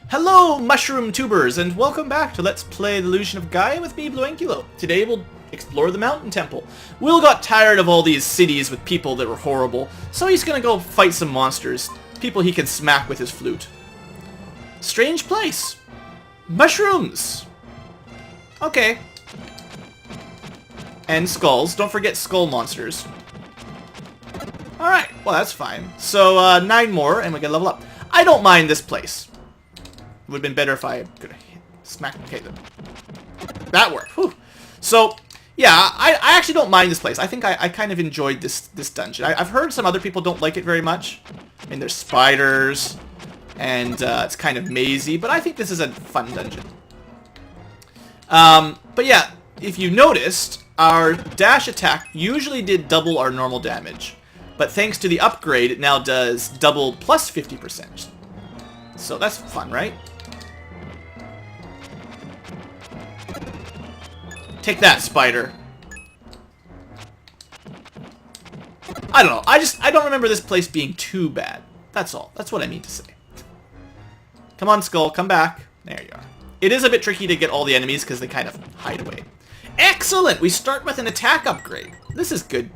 Hello, mushroom tubers, and welcome back to Let's Play The Illusion of Gaia with me, Blueankylo. Today we'll explore the mountain temple. Will got tired of all these cities with people that were horrible, so he's gonna go fight some monsters. People he can smack with his flute. Strange place. Mushrooms. Okay. And skulls. Don't forget skull monsters. Alright, well that's fine. So, 9 more, and we can level up. I don't mind this place. It would have been better if I could have smacked. Okay, that worked. Whew. So, yeah, I actually don't mind this place. I think I kind of enjoyed this dungeon. I've heard some other people don't like it very much. I mean, there's spiders, and it's kind of mazy, but I think this is a fun dungeon. But yeah, if you noticed, our dash attack usually did double our normal damage. But thanks to the upgrade, it now does double plus 50%. So that's fun, right? Take that, spider. I don't know. I don't remember this place being too bad. That's all. That's what I mean to say. Come on, skull. Come back. There you are. It is a bit tricky to get all the enemies because they kind of hide away. Excellent! We start with an attack upgrade. This is good.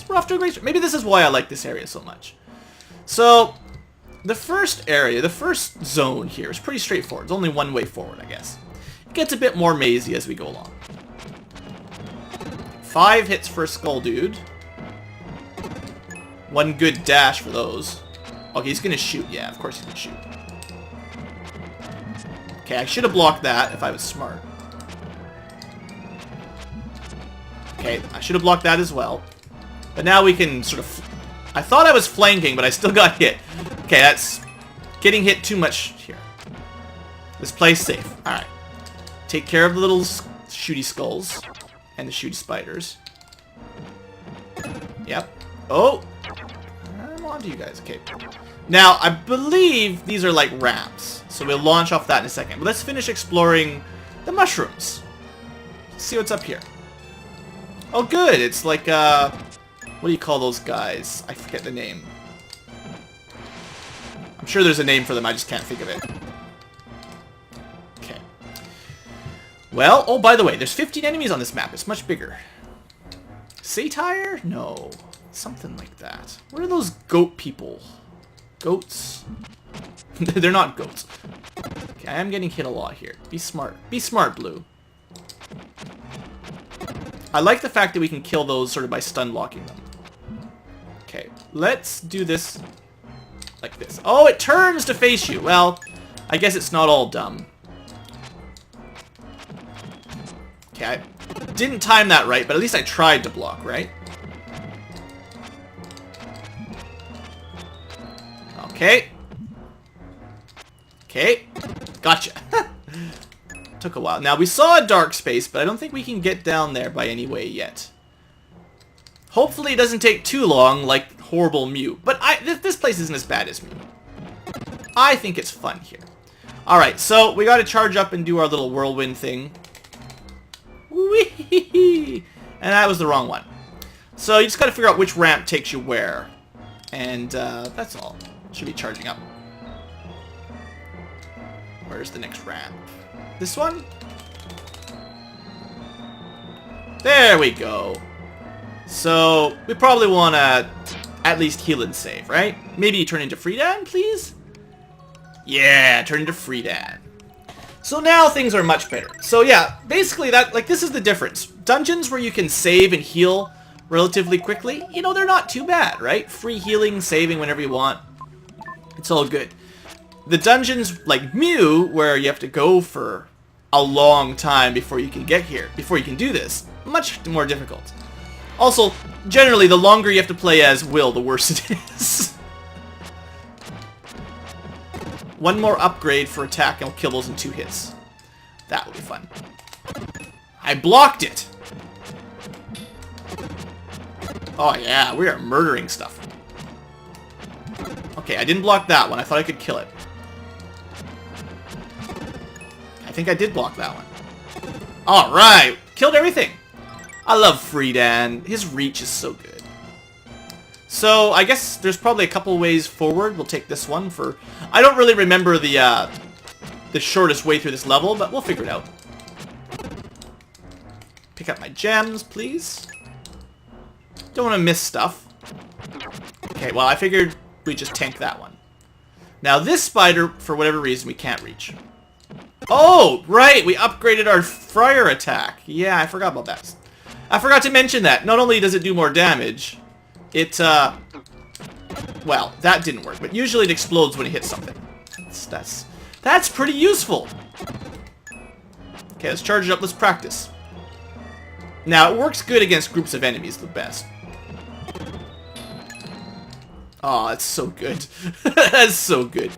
We're off to a great start. Maybe this is why I like this area so much. So, the first area, the first zone here is pretty straightforward. There's only one way forward, I guess. It gets a bit more mazy as we go along. 5 hits for a skull dude. 1 good dash for those. Okay, he's gonna shoot. Yeah, of course he's gonna shoot. Okay, I should have blocked that if I was smart. Okay, I should have blocked that as well. But now we can sort of... I thought I was flanking, but I still got hit. Okay, that's getting hit too much here. This play's safe. Alright. Take care of the little shooty skulls. And the shooty spiders. Yep. Oh! I'm on to you guys. Okay. Now, I believe these are like ramps. So we'll launch off that in a second. But let's finish exploring the mushrooms. Let's see what's up here. Oh, good. It's like, what do you call those guys? I forget the name. I'm sure there's a name for them. I just can't think of it. Okay. Well, oh, by the way, there's 15 enemies on this map. It's much bigger. Satire? No. Something like that. What are those goat people? Goats? They're not goats. Okay, I am getting hit a lot here. Be smart. Be smart, Blue. I like the fact that we can kill those sort of by stun locking them. Okay, let's do this like this. Oh, it turns to face you. Well, I guess it's not all dumb. Okay, I didn't time that right, but at least I tried to block, right? Okay. Okay. Gotcha. Took a while. Now, we saw a dark space, but I don't think we can get down there by any way yet. Hopefully it doesn't take too long, like horrible Mew. But this place isn't as bad as Mew. I think it's fun here. Alright, so we gotta charge up and do our little whirlwind thing. Whee! And that was the wrong one. So you just gotta figure out which ramp takes you where. And that's all. Should be charging up. Where's the next ramp? This one? There we go. So, we probably want to at least heal and save, right? Maybe you turn into Freedan, please? Yeah, turn into Freedan. So now things are much better. So yeah, basically this is the difference. Dungeons where you can save and heal relatively quickly, you know, they're not too bad, right? Free healing, saving whenever you want. It's all good. The dungeons like Mew, where you have to go for a long time before you can get here, before you can do this, much more difficult. Also, generally, the longer you have to play as Will, the worse it is. One more upgrade for attack and I'll kill those in 2 hits. That will be fun. I blocked it! Oh yeah, we are murdering stuff. Okay, I didn't block that one. I thought I could kill it. I think I did block that one. Alright! Killed everything! I love Freedan. His reach is so good. So, I guess there's probably a couple ways forward. We'll take this one for... I don't really remember the the shortest way through this level, but we'll figure it out. Pick up my gems, please. Don't want to miss stuff. Okay, well, I figured we just tank that one. Now, this spider, for whatever reason, we can't reach. Oh, right! We upgraded our Friar attack. Yeah, I forgot about that. I forgot to mention that. Not only does it do more damage, it, well, that didn't work, but usually it explodes when it hits something. That's pretty useful. Okay, let's charge it up. Let's practice. Now, it works good against groups of enemies the best. Oh, it's so good. That's so good.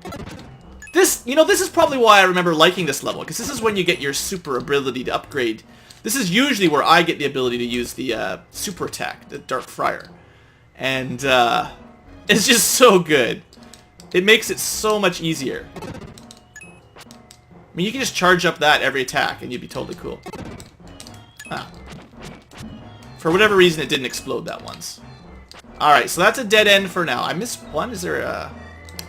This, you know, this is probably why I remember liking this level, because this is when you get your super ability to upgrade. This is usually where I get the ability to use the super attack, the Dark Friar. And it's just so good. It makes it so much easier. I mean, you can just charge up that every attack, and you'd be totally cool. Ah. For whatever reason, it didn't explode that once. Alright, so that's a dead end for now. I missed one? Is there a...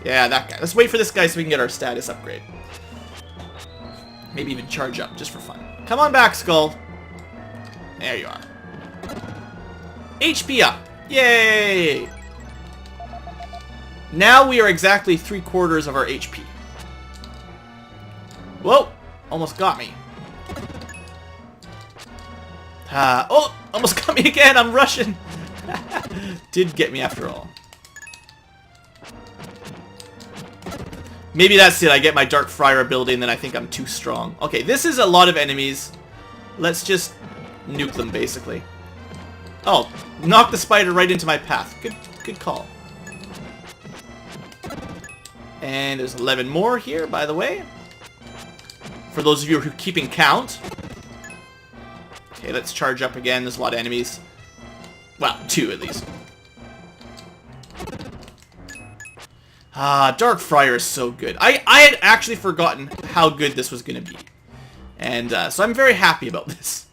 Yeah, that guy. Let's wait for this guy so we can get our status upgrade. Maybe even charge up, just for fun. Come on back, Skull. There you are. HP up. Yay! Now we are exactly 3/4 of our HP. Whoa! Almost got me. Oh! Almost got me again! I'm rushing! Did get me after all. Maybe that's it. I get my Dark Friar ability and then I think I'm too strong. Okay, this is a lot of enemies. Let's just nuke them, basically. Oh, knock the spider right into my path. Good call. And there's 11 more here, by the way. For those of you who are keeping count. Okay, let's charge up again. There's a lot of enemies. Well, 2 at least. Dark Friar is so good. I had actually forgotten how good this was going to be. And so I'm very happy about this.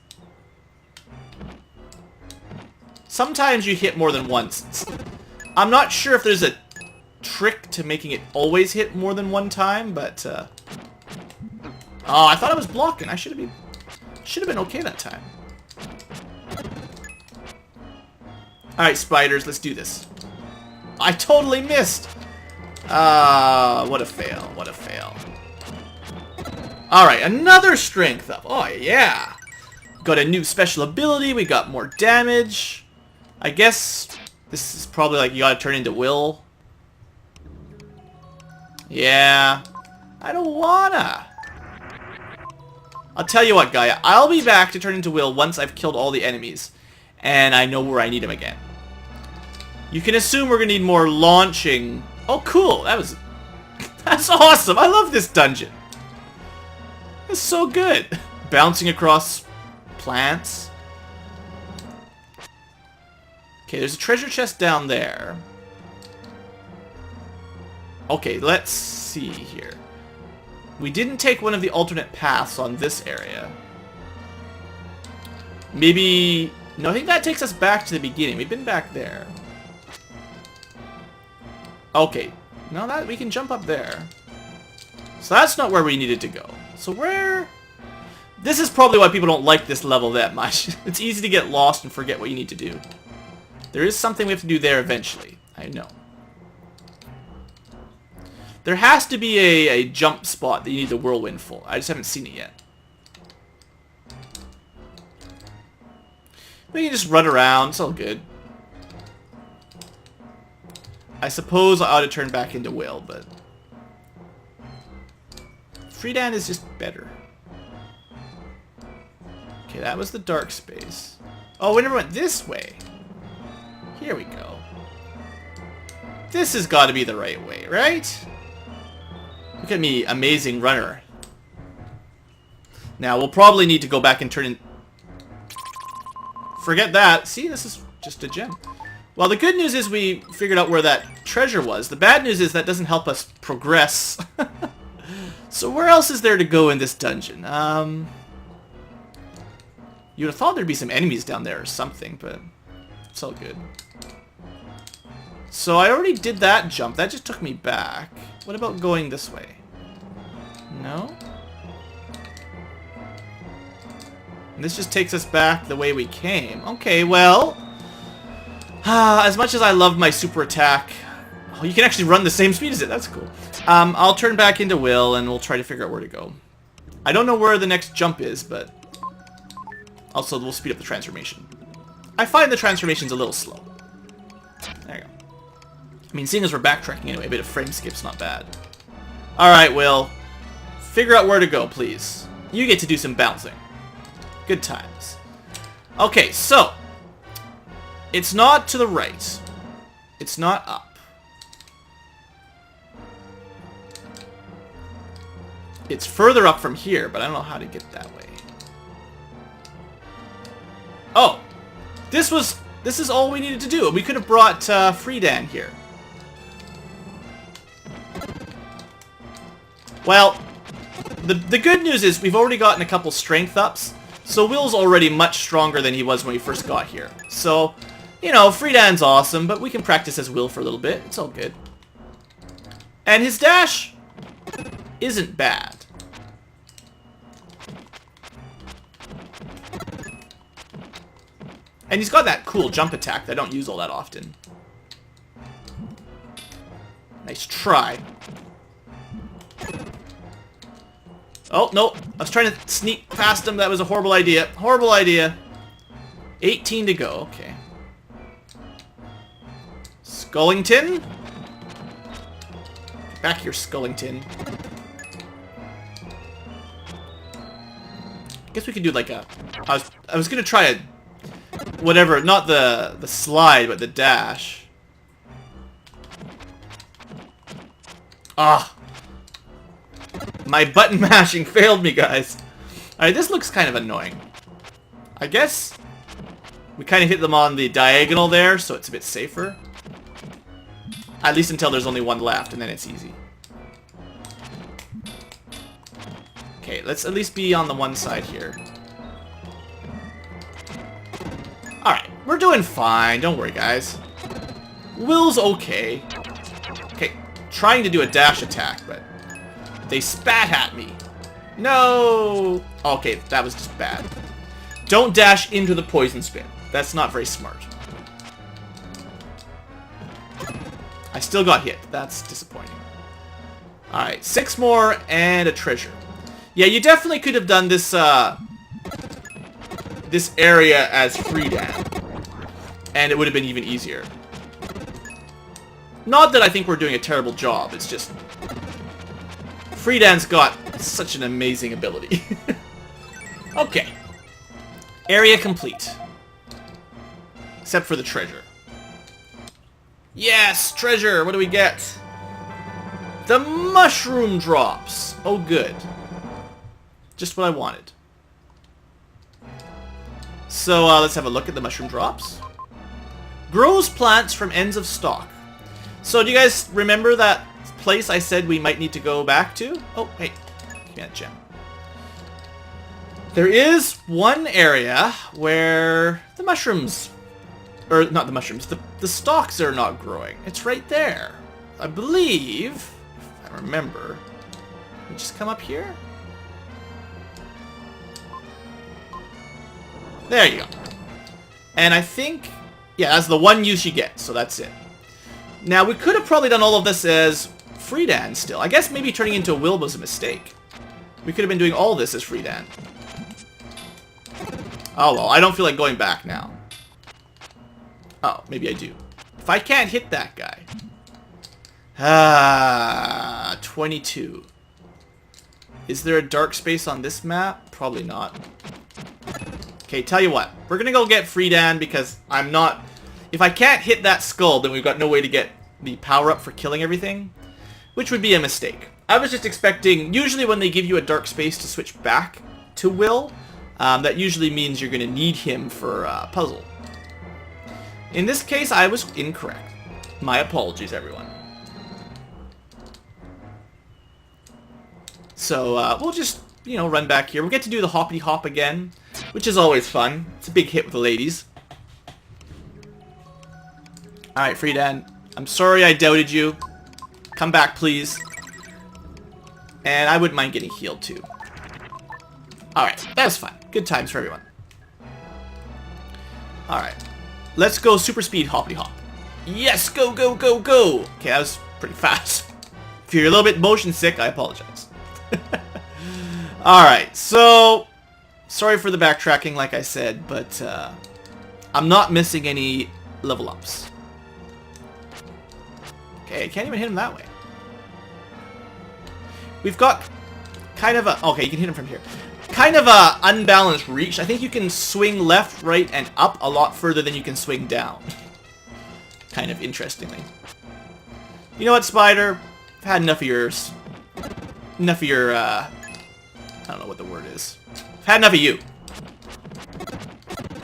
Sometimes you hit more than once. I'm not sure if there's a trick to making it always hit more than one time, but... Oh, I thought I was blocking. I should have been okay that time. Alright, spiders, let's do this. I totally missed! What a fail, what a fail. Alright, another strength up. Oh, yeah! Got a new special ability, we got more damage. I guess this is probably like you gotta turn into Will. Yeah. I don't wanna. I'll tell you what, Gaia. I'll be back to turn into Will once I've killed all the enemies. And I know where I need him again. You can assume we're gonna need more launching. Oh, cool. That's awesome. I love this dungeon. It's so good. Bouncing across plants. Okay, there's a treasure chest down there. Okay, let's see here. We didn't take one of the alternate paths on this area. Maybe... No, I think that takes us back to the beginning. We've been back there. Okay. Now that we can jump up there. So that's not where we needed to go. So where... This is probably why people don't like this level that much. It's easy to get lost and forget what you need to do. There is something we have to do there eventually. I know. There has to be a jump spot that you need the whirlwind for. I just haven't seen it yet. We can just run around. It's all good. I suppose I ought to turn back into Will, but... Freedan is just better. Okay, that was the dark space. Oh, we never went this way. Here we go. This has got to be the right way, right? Look at me, amazing runner. Now, we'll probably need to go back and turn in... Forget that. See, this is just a gem. Well, the good news is we figured out where that treasure was. The bad news is that doesn't help us progress. So where else is there to go in this dungeon? You'd have thought there'd be some enemies down there or something, but it's all good. So I already did that jump. That just took me back. What about going this way? No? And this just takes us back the way we came. Okay, well... as much as I love my super attack... Oh, you can actually run the same speed as it. That's cool. I'll turn back into Will, and we'll try to figure out where to go. I don't know where the next jump is, but... Also, we'll speed up the transformation. I find the transformation's a little slow. There you go. I mean, seeing as we're backtracking anyway, a bit of frame skip's not bad. Alright, Will. Figure out where to go, please. You get to do some bouncing. Good times. Okay, so. It's not to the right. It's not up. It's further up from here, but I don't know how to get that way. Oh! This is all we needed to do. We could have brought Freedan here. Well, the good news is we've already gotten a couple strength ups, so Will's already much stronger than he was when we first got here. So, you know, Freedan's awesome, but we can practice as Will for a little bit. It's all good. And his dash isn't bad. And he's got that cool jump attack that I don't use all that often. Nice try. Oh, no. I was trying to sneak past him. That was a horrible idea. Horrible idea. 18 to go. Okay. Skullington. Get back here, Skullington. I guess we could do like a... I was going to try a... Whatever, not the slide, but the dash. Ah. My button mashing failed me, guys. Alright, this looks kind of annoying. I guess we kind of hit them on the diagonal there, so it's a bit safer. At least until there's only one left, and then it's easy. Okay, let's at least be on the one side here. Alright, we're doing fine. Don't worry, guys. Will's okay. Okay, trying to do a dash attack, but they spat at me. No! Okay, that was just bad. Don't dash into the poison spin. That's not very smart. I still got hit. That's disappointing. Alright, 6 more and a treasure. Yeah, you definitely could have done this, this area as Freedan, and it would have been even easier. Not that I think we're doing a terrible job, it's just... Freedan's got such an amazing ability. Okay. Area complete. Except for the treasure. Yes! Treasure! What do we get? The mushroom drops! Oh, good. Just what I wanted. So, let's have a look at the mushroom drops. Grows plants from ends of stalk. So, do you guys remember that place I said we might need to go back to? Oh, hey. Give me that gem. There is one area where the mushrooms... Or, not the mushrooms. The stalks are not growing. It's right there. I believe... If I remember... We just come up here? There you go. And I think... Yeah, that's the one use you get, so that's it. Now, we could have probably done all of this as Freedan still. I guess maybe turning into a Will was a mistake. We could have been doing all this as Freedan. Oh, well, I don't feel like going back now. Oh, maybe I do. If I can't hit that guy. 22. Is there a dark space on this map? Probably not. Okay, tell you what. We're gonna go get Freedan because I'm not... If I can't hit that skull, then we've got no way to get the power-up for killing everything. Which would be a mistake. I was just expecting... Usually when they give you a dark space to switch back to Will, that usually means you're gonna need him for a puzzle. In this case, I was incorrect. My apologies, everyone. So, we'll just, you know, run back here. We'll get to do the hoppity hop again, which is always fun. It's a big hit with the ladies. Alright, Freedan. I'm sorry I doubted you. Come back, please. And I wouldn't mind getting healed, too. Alright, that was fun. Good times for everyone. Alright. Let's go super speed hoppity hop. Yes, go, go, go, go! Okay, that was pretty fast. If you're a little bit motion sick, I apologize. Alright, so... Sorry for the backtracking, like I said, but I'm not missing any level ups. Okay, I can't even hit him that way. We've got kind of a... Okay, you can hit him from here. Kind of a unbalanced reach. I think you can swing left, right, and up a lot further than you can swing down. Kind of interestingly. You know what, Spider? I've had enough of yours. Enough of your, I don't know what the word is. I've had enough of you.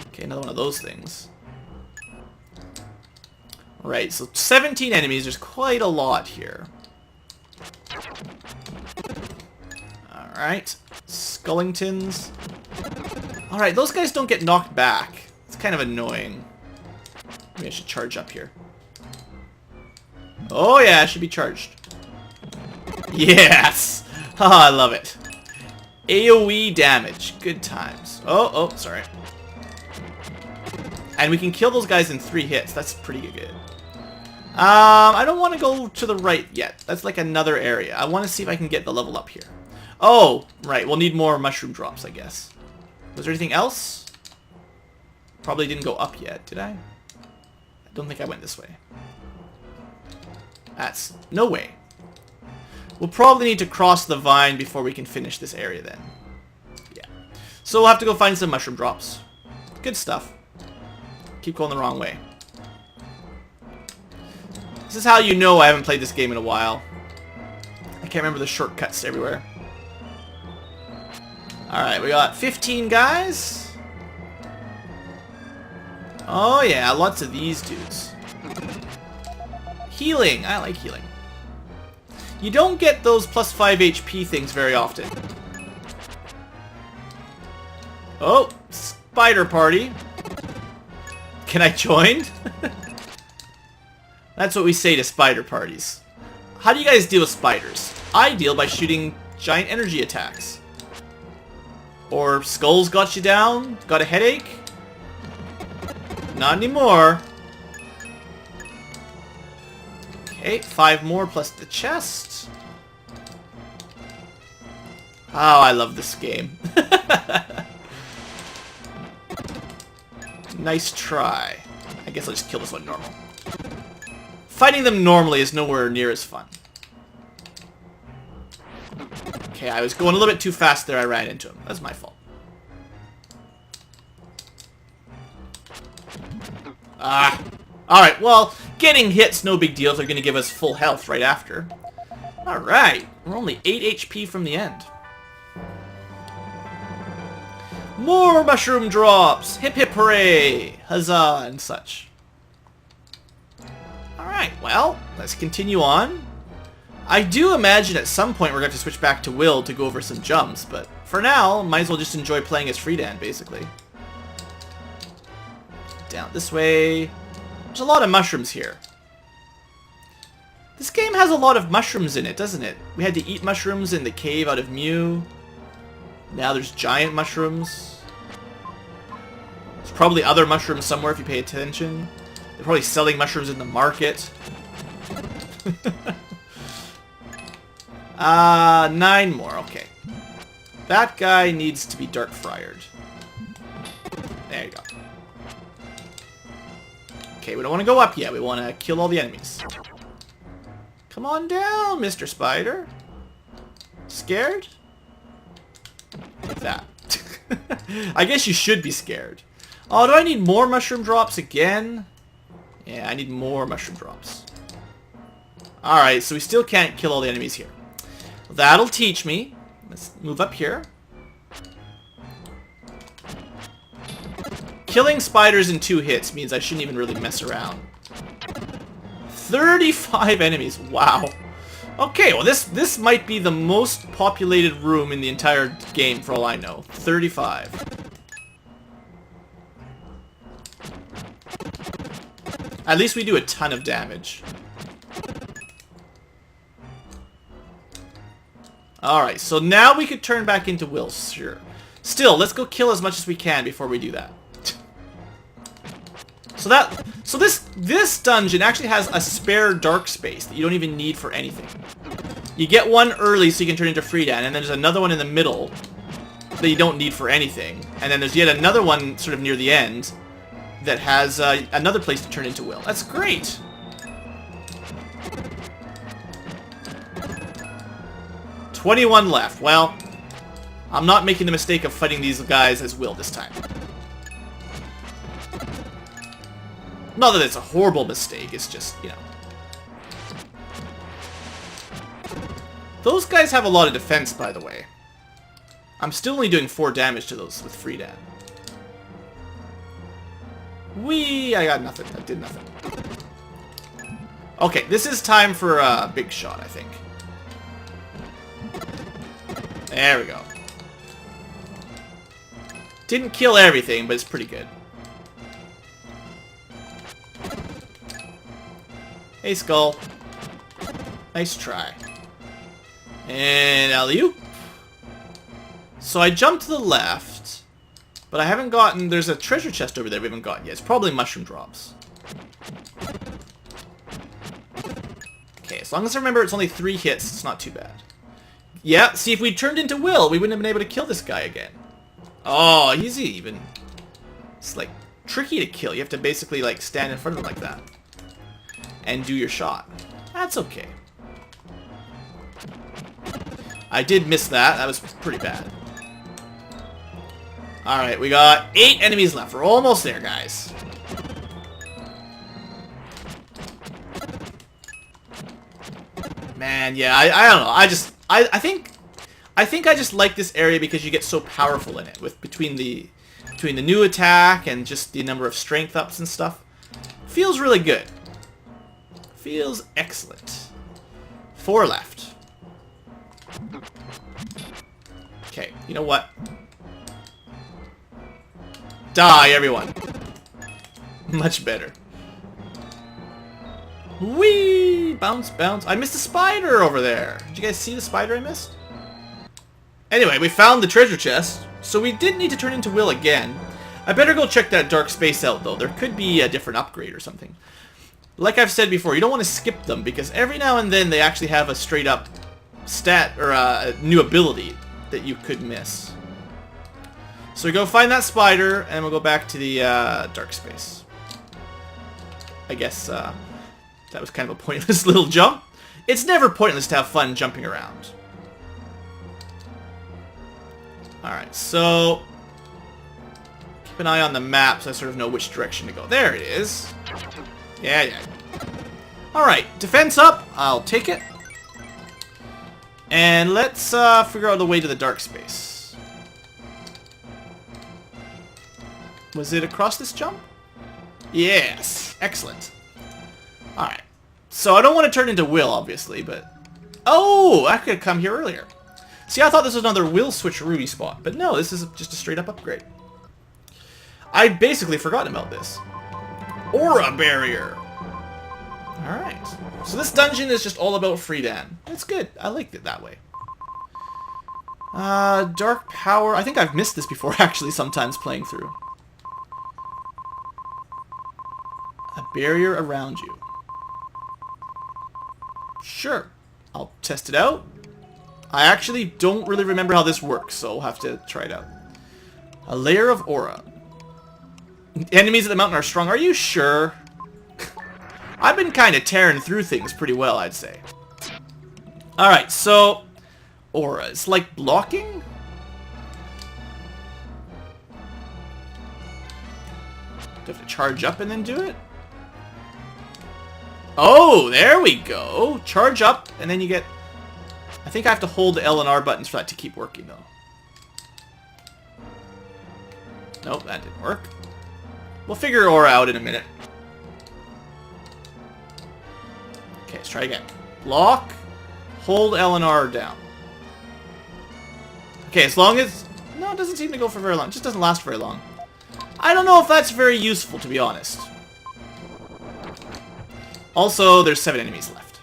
Okay, another one of those things. Right, so 17 enemies. There's quite a lot here. Alright. Skullingtons. Alright, those guys don't get knocked back. It's kind of annoying. Maybe I should charge up here. Oh yeah, I should be charged. Yes! Haha, I love it. AoE damage. Good times. Oh, sorry. And we can kill those guys in 3 hits. That's pretty good. I don't want to go to the right yet. That's like another area. I want to see if I can get the level up here. Oh, right. We'll need more mushroom drops, I guess. Was there anything else? Probably didn't go up yet, did I? I don't think I went this way. That's... No way. We'll probably need to cross the vine before we can finish this area then. Yeah. So we'll have to go find some mushroom drops. Good stuff. Keep going the wrong way. This is how you know I haven't played this game in a while. I can't remember the shortcuts everywhere. Alright, we got 15 guys. Oh yeah, lots of these dudes. Healing. I like healing. You don't get those plus 5 HP things very often. Oh, spider party. Can I join? That's what we say to spider parties. How do you guys deal with spiders? I deal by shooting giant energy attacks. Or skulls got you down? Got a headache? Not anymore. Okay, 5 more plus the chest. Oh, I love this game. Nice try. I guess I'll just kill this one normal. Fighting them normally is nowhere near as fun. Okay, I was going a little bit too fast there. I ran into him. That's my fault. Ah. Alright, well, getting hit's no big deal if they're going to give us full health right after. Alright, we're only 8 HP from the end. More mushroom drops! Hip hip hooray! Huzzah and such. Alright, well, let's continue on. I do imagine at some point we're going to have to switch back to Will to go over some jumps, but for now, might as well just enjoy playing as Freedan, basically. Down this way. There's a lot of mushrooms here. This game has a lot of mushrooms in it, doesn't it? We had to eat mushrooms in the cave out of Mew. Now there's giant mushrooms. There's probably other mushrooms somewhere if you pay attention. They're probably selling mushrooms in the market. 9 more, okay. That guy needs to be dark friared. There you go. Okay, we don't want to go up yet. We want to kill all the enemies. Come on down, Mr. Spider. Scared? Like that. I guess you should be scared. Oh, do I need more mushroom drops again? Yeah, I need more mushroom drops. Alright, so we still can't kill all the enemies here. That'll teach me. Let's move up here. Killing spiders in 2 hits means I shouldn't even really mess around. 35 enemies. Wow. Okay, well this might be the most populated room in the entire game for all I know. 35. At least we do a ton of damage. Alright, so now we could turn back into Will, sure. Still, let's go kill as much as we can before we do that. So this dungeon actually has a spare dark space that you don't even need for anything. You get one early so you can turn into Freedan, and then there's another one in the middle that you don't need for anything. And then there's yet another one sort of near the end that has another place to turn into Will. That's great! $21 left. Well, I'm not making the mistake of fighting these guys as Will this time. Not that it's a horrible mistake, it's just, you know. Those guys have a lot of defense, by the way. I'm still only doing 4 damage to those with Freedan. Whee! I got nothing. I did nothing. Okay, this is time for a big shot, I think. There we go. Didn't kill everything, but it's pretty good. Hey, Skull. Nice try. And alley-oop. So I jumped to the left, but I haven't gotten... There's a treasure chest over there we haven't gotten yet. It's probably mushroom drops. Okay, as long as I remember it's only 3 hits, it's not too bad. Yeah, see, if we turned into Will, we wouldn't have been able to kill this guy again. Oh, easy even. It's, like, tricky to kill. You have to basically, like, stand in front of him like that. And do your shot. That's okay. I did miss that. That was pretty bad. Alright, we got 8 enemies left. We're almost there, guys. Man, yeah, I don't know. I think I just like this area because you get so powerful in it with between the new attack and just the number of strength ups and stuff. Feels really good. Feels excellent. 4 left. Okay, you know what? Die, everyone. Much better. Whee! Bounce, bounce. I missed a spider over there. Did you guys see the spider I missed? Anyway, we found the treasure chest, so we did need to turn into Will again. I better go check that dark space out, though. There could be a different upgrade or something. Like I've said before, you don't want to skip them, because every now and then they actually have a straight-up stat, or a new ability that you could miss. So we go find that spider, and we'll go back to the dark space. I guess that was kind of a pointless little jump. It's never pointless to have fun jumping around. Alright, so keep an eye on the map so I sort of know which direction to go. There it is. Yeah, yeah. Alright, defense up. I'll take it. And let's figure out the way to the dark space. Was it across this jump? Yes. Excellent. Alright. So I don't want to turn into Will, obviously, but... Oh! I could have come here earlier. See, I thought this was another Will switcheroo spot, but no, this is just a straight-up upgrade. I'd basically forgotten about this. Aura barrier! Alright. So this dungeon is just all about Freedan. That's good. I liked it that way. Dark power. I think I've missed this before, actually, sometimes playing through. A barrier around you. Sure. I'll test it out. I actually don't really remember how this works, so we'll have to try it out. A layer of aura. Enemies at the mountain are strong. Are you sure? I've been kind of tearing through things pretty well, I'd say. Alright, so... Aura. It's like blocking? Do I have to charge up and then do it? Oh, there we go. Charge up, and then you get... I think I have to hold the L and R buttons for that to keep working, though. Nope, that didn't work. We'll figure Aura out in a minute. Okay, let's try again. Block, hold L and R down. Okay, as long as... No, it doesn't seem to go for very long. It just doesn't last very long. I don't know if that's very useful, to be honest. Also, there's 7 enemies left.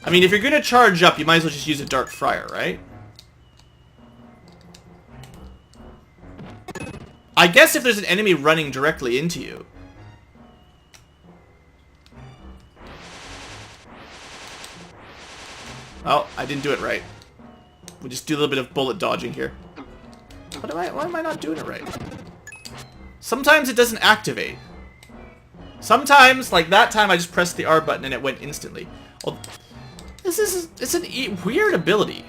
I mean, if you're going to charge up, you might as well just use a Dark Friar, right? I guess if there's an enemy running directly into you. Oh, I didn't do it right. We'll just do a little bit of bullet dodging here. Why am I not doing it right? Sometimes it doesn't activate. Sometimes, like that time, I just pressed the R button and it went instantly. Well, it's an weird ability.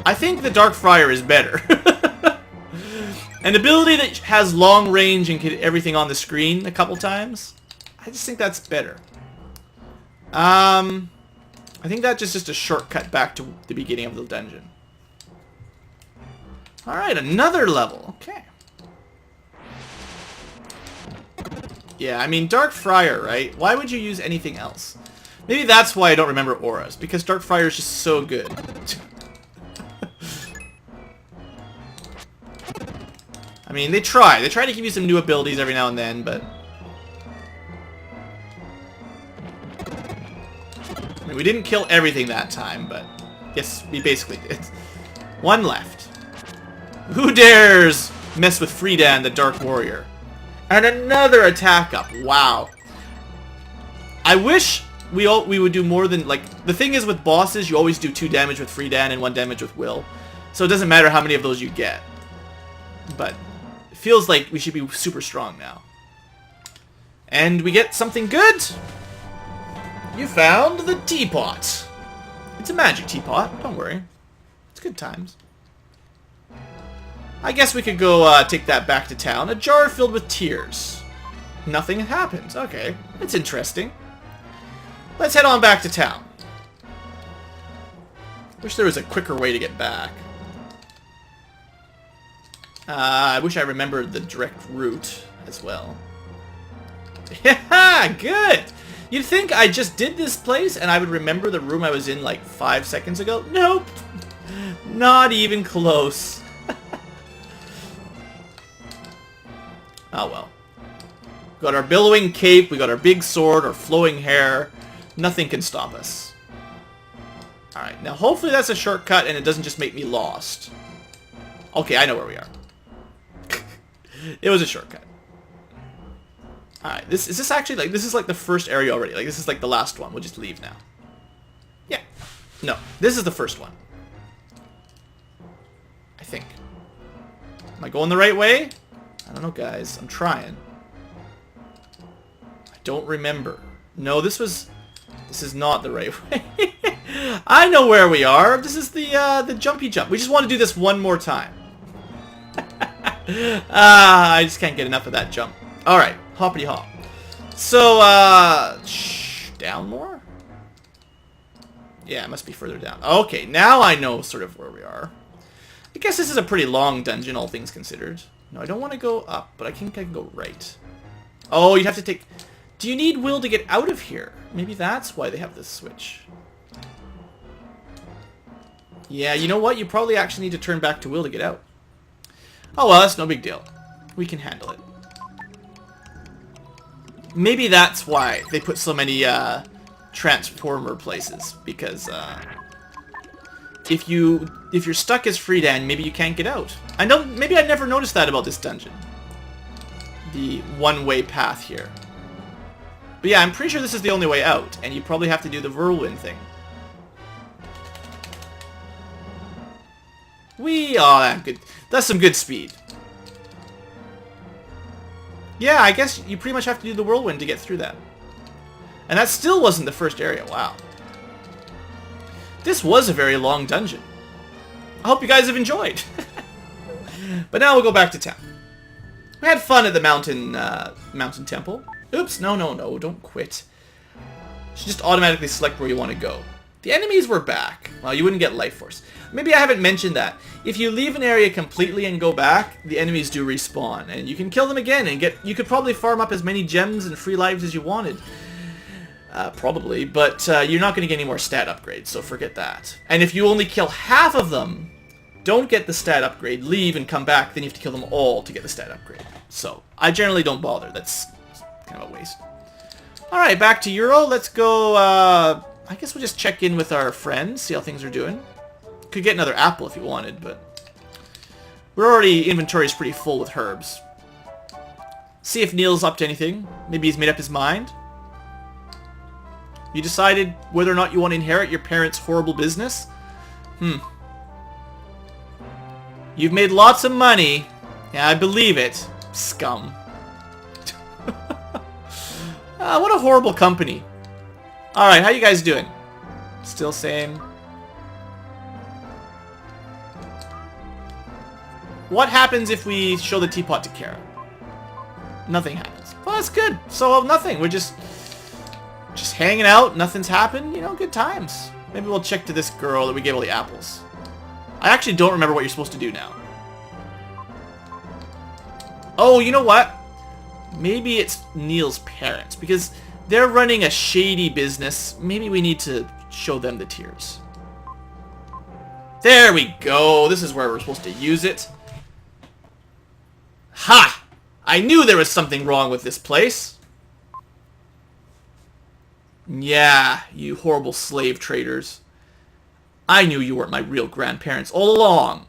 I think the Dark Friar is better. An ability that has long range and can hit everything on the screen a couple times. I just think that's better. I think that's just a shortcut back to the beginning of the dungeon. Alright, another level. Okay. Yeah, I mean, Dark Friar, right? Why would you use anything else? Maybe that's why I don't remember auras, because Dark Friar is just so good. I mean, they try. They try to give you some new abilities every now and then, but... I mean, we didn't kill everything that time, but... Yes, we basically did. One left. Who dares mess with Freedan, the Dark Warrior? And another attack up. Wow. I wish we would do more than... Like, the thing is with bosses, you always do 2 damage with Freedan and 1 damage with Will. So it doesn't matter how many of those you get. But... feels like we should be super strong now. And we get something good! You found the teapot! It's a magic teapot, don't worry. It's good times. I guess we could go take that back to town. A jar filled with tears. Nothing happened. Okay, that's interesting. Let's head on back to town. Wish there was a quicker way to get back. I wish I remembered the direct route as well. Yeah, good! You'd think I just did this place and I would remember the room I was in like 5 seconds ago. Nope! Not even close. Oh well. We got our billowing cape, we got our big sword, our flowing hair. Nothing can stop us. Alright, now hopefully that's a shortcut and it doesn't just make me lost. Okay, I know where we are. It was a shortcut. Alright, is this actually like, this is like the first area already. Like, this is like the last one. We'll just leave now. Yeah. No, this is the first one. I think. Am I going the right way? I don't know, guys. I'm trying. I don't remember. No, this is not the right way. I know where we are. This is the jumpy jump. We just want to do this one more time. I just can't get enough of that jump. Alright, hoppity hop. So, down more? Yeah, it must be further down. Okay, now I know sort of where we are. I guess this is a pretty long dungeon, all things considered. No, I don't want to go up, but I think I can go right. Oh, you'd have to take... Do you need Will to get out of here? Maybe that's why they have this switch. Yeah, you know what? You probably actually need to turn back to Will to get out. Oh well, that's no big deal. We can handle it. Maybe that's why they put so many transformer places, because if you're stuck as Freedan, maybe you can't get out. I know, maybe I never noticed that about this dungeon. The one-way path here. But yeah, I'm pretty sure this is the only way out, and you probably have to do the whirlwind thing. Oh, good. That's some good speed. Yeah, I guess you pretty much have to do the whirlwind to get through that. And that still wasn't the first area. Wow. This was a very long dungeon. I hope you guys have enjoyed. But now we'll go back to town. We had fun at the mountain temple. Oops, no, don't quit. You should just automatically select where you want to go. The enemies were back. Well, you wouldn't get life force. Maybe I haven't mentioned that. If you leave an area completely and go back, the enemies do respawn, and you can kill them again and get. You could probably farm up as many gems and free lives as you wanted. Probably, but you're not going to get any more stat upgrades, so forget that. And if you only kill half of them, don't get the stat upgrade, leave and come back, then you have to kill them all to get the stat upgrade. So, I generally don't bother. That's kind of a waste. Alright, back to Euro. Let's go, I guess we'll just check in with our friends, see how things are doing. Could get another apple if you wanted, but... inventory is pretty full with herbs. See if Neil's up to anything. Maybe he's made up his mind. You decided whether or not you want to inherit your parents' horrible business? You've made lots of money. Yeah, I believe it. Scum. What a horrible company. Alright, how you guys doing? Still same. What happens if we show the teapot to Kara? Nothing happens. Well, that's good. So, nothing. We're just hanging out. Nothing's happened. You know, good times. Maybe we'll check to this girl that we gave all the apples. I actually don't remember what you're supposed to do now. Oh, you know what? Maybe it's Neil's parents, because they're running a shady business. Maybe we need to show them the tears. There we go. This is where we're supposed to use it. Ha! I knew there was something wrong with this place. Yeah, you horrible slave traders. I knew you weren't my real grandparents all along.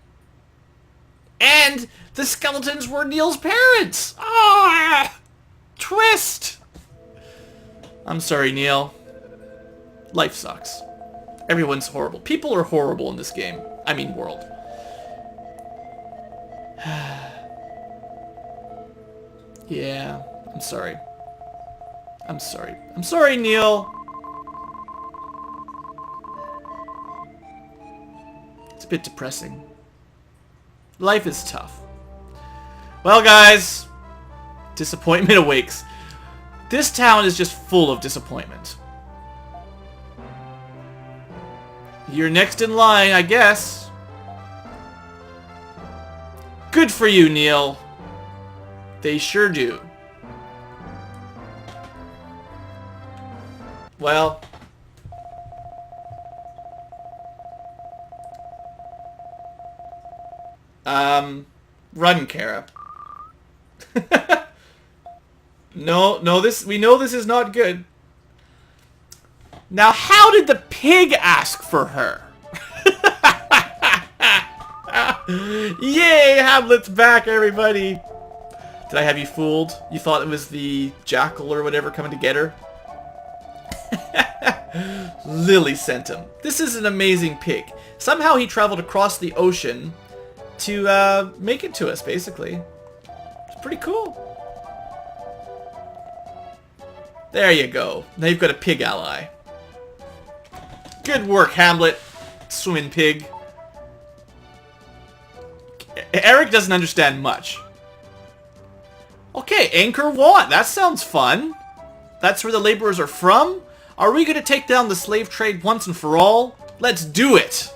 And the skeletons were Neil's parents! Ah! Twist! I'm sorry, Neil. Life sucks. Everyone's horrible. People are horrible in this game. I mean, world. Yeah, I'm sorry. I'm sorry. I'm sorry, Neil. It's a bit depressing. Life is tough. Well, guys, disappointment awakes. This town is just full of disappointment. You're next in line, I guess. Good for you, Neil. They sure do. Well, run, Kara. No, we know this is not good. Now, how did the pig ask for her? Yay, Hamlet's back, everybody. Did I have you fooled? You thought it was the jackal or whatever coming to get her? Lily sent him. This is an amazing pig. Somehow he traveled across the ocean to make it to us, basically. It's pretty cool. There you go. Now you've got a pig ally. Good work, Hamlet. Swimming pig. Eric doesn't understand much. Okay, Angkor Wat. That sounds fun. That's where the laborers are from? Are we going to take down the slave trade once and for all? Let's do it!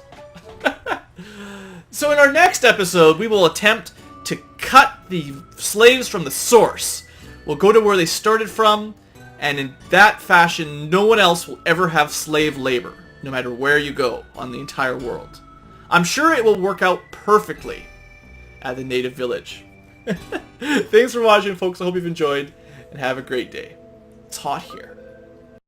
So in our next episode, we will attempt to cut the slaves from the source. We'll go to where they started from, and in that fashion, no one else will ever have slave labor, no matter where you go on the entire world. I'm sure it will work out perfectly at the native village. Thanks for watching, folks. I hope you've enjoyed, and have a great day. It's hot here.